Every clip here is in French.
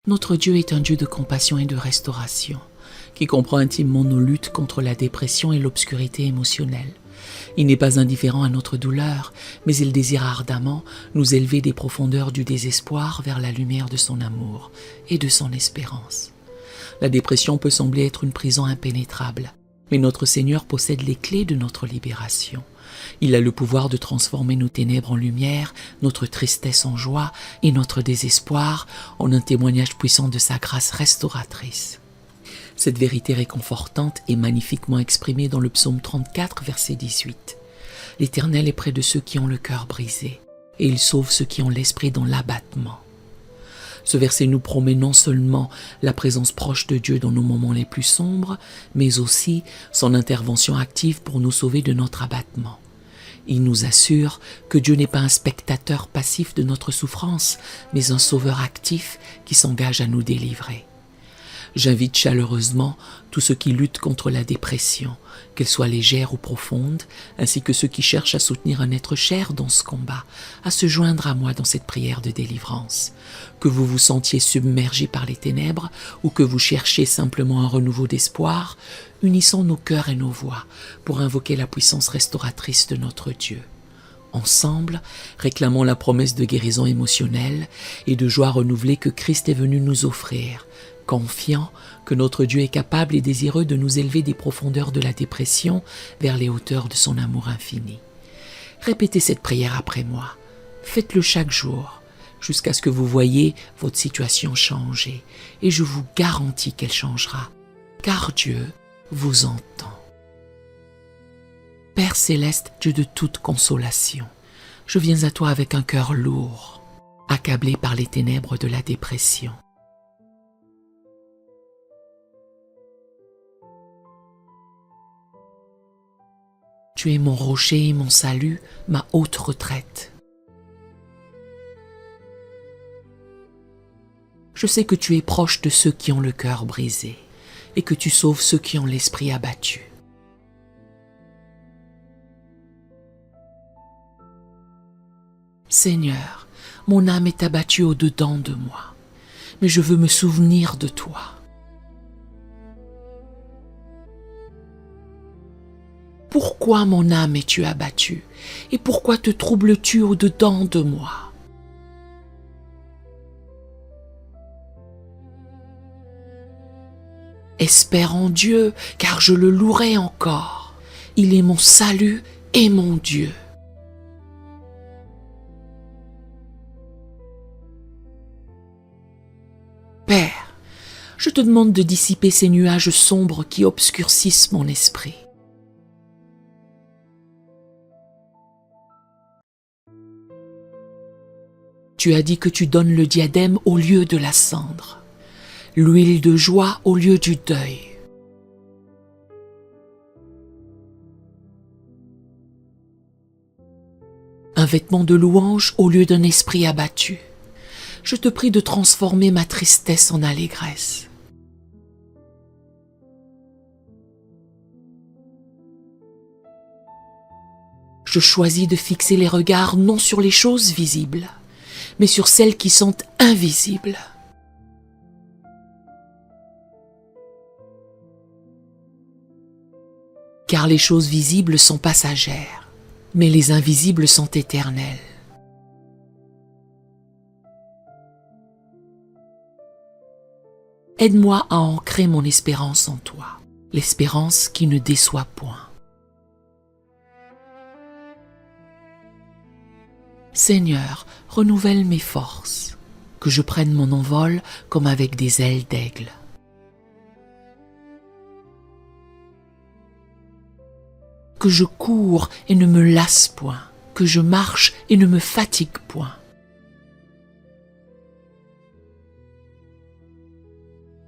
Notre Dieu est un Dieu de compassion et de restauration, qui comprend intimement nos luttes contre la dépression et l'obscurité émotionnelle. Il n'est pas indifférent à notre douleur, mais il désire ardemment nous élever des profondeurs du désespoir vers la lumière de son amour et de son espérance. La dépression peut sembler être une prison impénétrable, mais notre Seigneur possède les clés de notre libération. Il a le pouvoir de transformer nos ténèbres en lumière, notre tristesse en joie et notre désespoir en un témoignage puissant de sa grâce restauratrice. Cette vérité réconfortante est magnifiquement exprimée dans le psaume 34, verset 18. « L'Éternel est près de ceux qui ont le cœur brisé, et il sauve ceux qui ont l'esprit dans l'abattement. » Ce verset nous promet non seulement la présence proche de Dieu dans nos moments les plus sombres, mais aussi son intervention active pour nous sauver de notre abattement. Il nous assure que Dieu n'est pas un spectateur passif de notre souffrance, mais un sauveur actif qui s'engage à nous délivrer. J'invite chaleureusement tous ceux qui luttent contre la dépression, qu'elle soit légère ou profonde, ainsi que ceux qui cherchent à soutenir un être cher dans ce combat, à se joindre à moi dans cette prière de délivrance. Que vous vous sentiez submergé par les ténèbres ou que vous cherchiez simplement un renouveau d'espoir, unissons nos cœurs et nos voix pour invoquer la puissance restauratrice de notre Dieu. Ensemble, réclamons la promesse de guérison émotionnelle et de joie renouvelée que Christ est venu nous offrir, confiant que notre Dieu est capable et désireux de nous élever des profondeurs de la dépression vers les hauteurs de son amour infini. Répétez cette prière après moi. Faites-le chaque jour, jusqu'à ce que vous voyiez votre situation changer. Et je vous garantis qu'elle changera, car Dieu vous entend. Père céleste, Dieu de toute consolation, je viens à toi avec un cœur lourd, accablé par les ténèbres de la dépression. Tu es mon rocher et mon salut, ma haute retraite. Je sais que tu es proche de ceux qui ont le cœur brisé et que tu sauves ceux qui ont l'esprit abattu. Seigneur, mon âme est abattue au-dedans de moi, mais je veux me souvenir de toi. Pourquoi mon âme es-tu abattue et pourquoi te troubles-tu au-dedans de moi? Espère en Dieu, car je le louerai encore. Il est mon salut et mon Dieu. Père, je te demande de dissiper ces nuages sombres qui obscurcissent mon esprit. Tu as dit que tu donnes le diadème au lieu de la cendre, l'huile de joie au lieu du deuil. Un vêtement de louange au lieu d'un esprit abattu. Je te prie de transformer ma tristesse en allégresse. Je choisis de fixer les regards non sur les choses visibles, mais sur celles qui sont invisibles. Car les choses visibles sont passagères, mais les invisibles sont éternelles. Aide-moi à ancrer mon espérance en toi, l'espérance qui ne déçoit point. Seigneur, renouvelle mes forces, que je prenne mon envol comme avec des ailes d'aigle. Que je cours et ne me lasse point, que je marche et ne me fatigue point.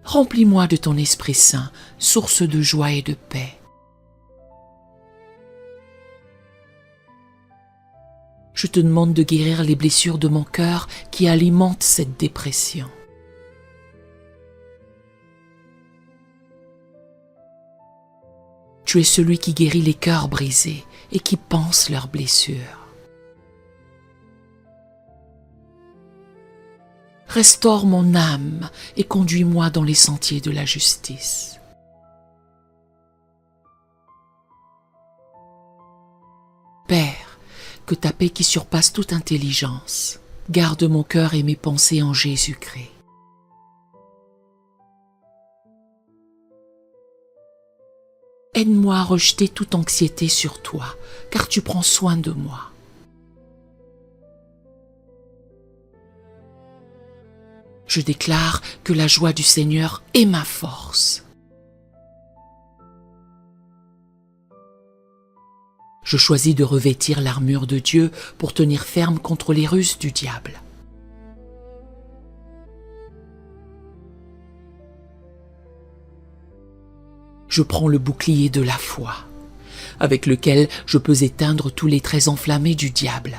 Remplis-moi de ton Esprit Saint, source de joie et de paix. Je te demande de guérir les blessures de mon cœur qui alimentent cette dépression. Tu es celui qui guérit les cœurs brisés et qui panse leurs blessures. Restaure mon âme et conduis-moi dans les sentiers de la justice. Père, que ta paix qui surpasse toute intelligence garde mon cœur et mes pensées en Jésus-Christ. Aide-moi à rejeter toute anxiété sur toi, car tu prends soin de moi. Je déclare que la joie du Seigneur est ma force. Je choisis de revêtir l'armure de Dieu pour tenir ferme contre les ruses du diable. Je prends le bouclier de la foi, avec lequel je peux éteindre tous les traits enflammés du diable,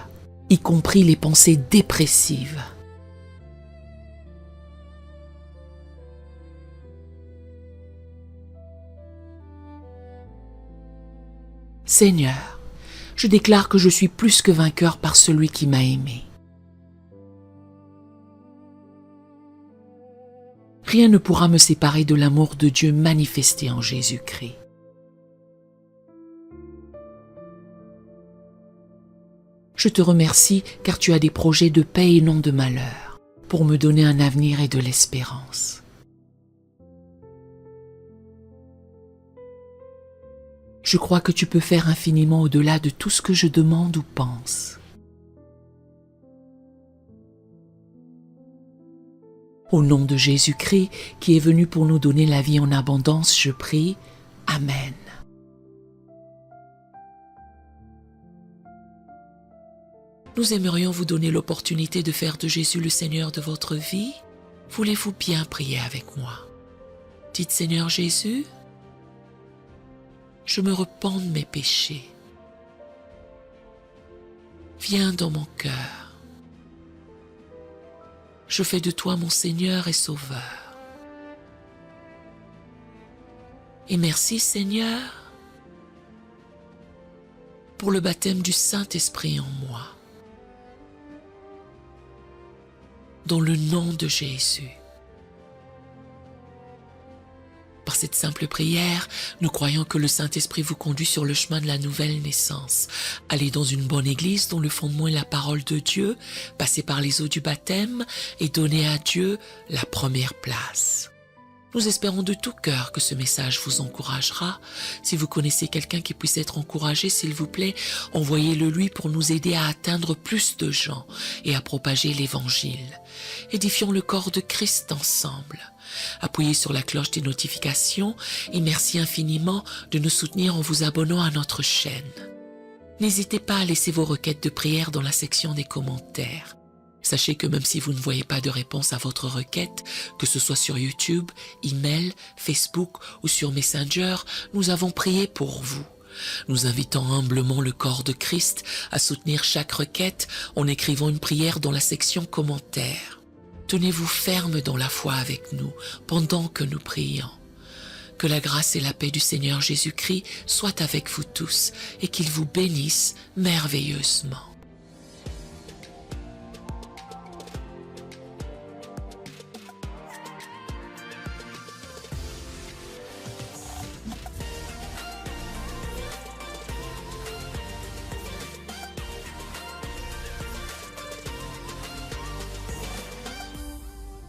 y compris les pensées dépressives. Seigneur, je déclare que je suis plus que vainqueur par celui qui m'a aimé. Rien ne pourra me séparer de l'amour de Dieu manifesté en Jésus-Christ. Je te remercie car tu as des projets de paix et non de malheur, pour me donner un avenir et de l'espérance. Je crois que tu peux faire infiniment au-delà de tout ce que je demande ou pense. Au nom de Jésus-Christ, qui est venu pour nous donner la vie en abondance, je prie. Amen. Nous aimerions vous donner l'opportunité de faire de Jésus le Seigneur de votre vie. Voulez-vous bien prier avec moi? Dites Seigneur Jésus, je me repens de mes péchés. Viens dans mon cœur. Je fais de toi mon Seigneur et Sauveur. Et merci Seigneur pour le baptême du Saint-Esprit en moi. Dans le nom de Jésus. Par cette simple prière, nous croyons que le Saint-Esprit vous conduit sur le chemin de la nouvelle naissance. Allez dans une bonne église dont le fondement est la parole de Dieu, passez par les eaux du baptême et donnez à Dieu la première place. Nous espérons de tout cœur que ce message vous encouragera. Si vous connaissez quelqu'un qui puisse être encouragé, s'il vous plaît, envoyez-le lui pour nous aider à atteindre plus de gens et à propager l'Évangile. Édifions le corps de Christ ensemble. Appuyez sur la cloche des notifications et merci infiniment de nous soutenir en vous abonnant à notre chaîne. N'hésitez pas à laisser vos requêtes de prière dans la section des commentaires. Sachez que même si vous ne voyez pas de réponse à votre requête, que ce soit sur YouTube, email, Facebook ou sur Messenger, nous avons prié pour vous. Nous invitons humblement le corps de Christ à soutenir chaque requête en écrivant une prière dans la section commentaires. Tenez-vous ferme dans la foi avec nous pendant que nous prions. Que la grâce et la paix du Seigneur Jésus-Christ soient avec vous tous et qu'il vous bénisse merveilleusement.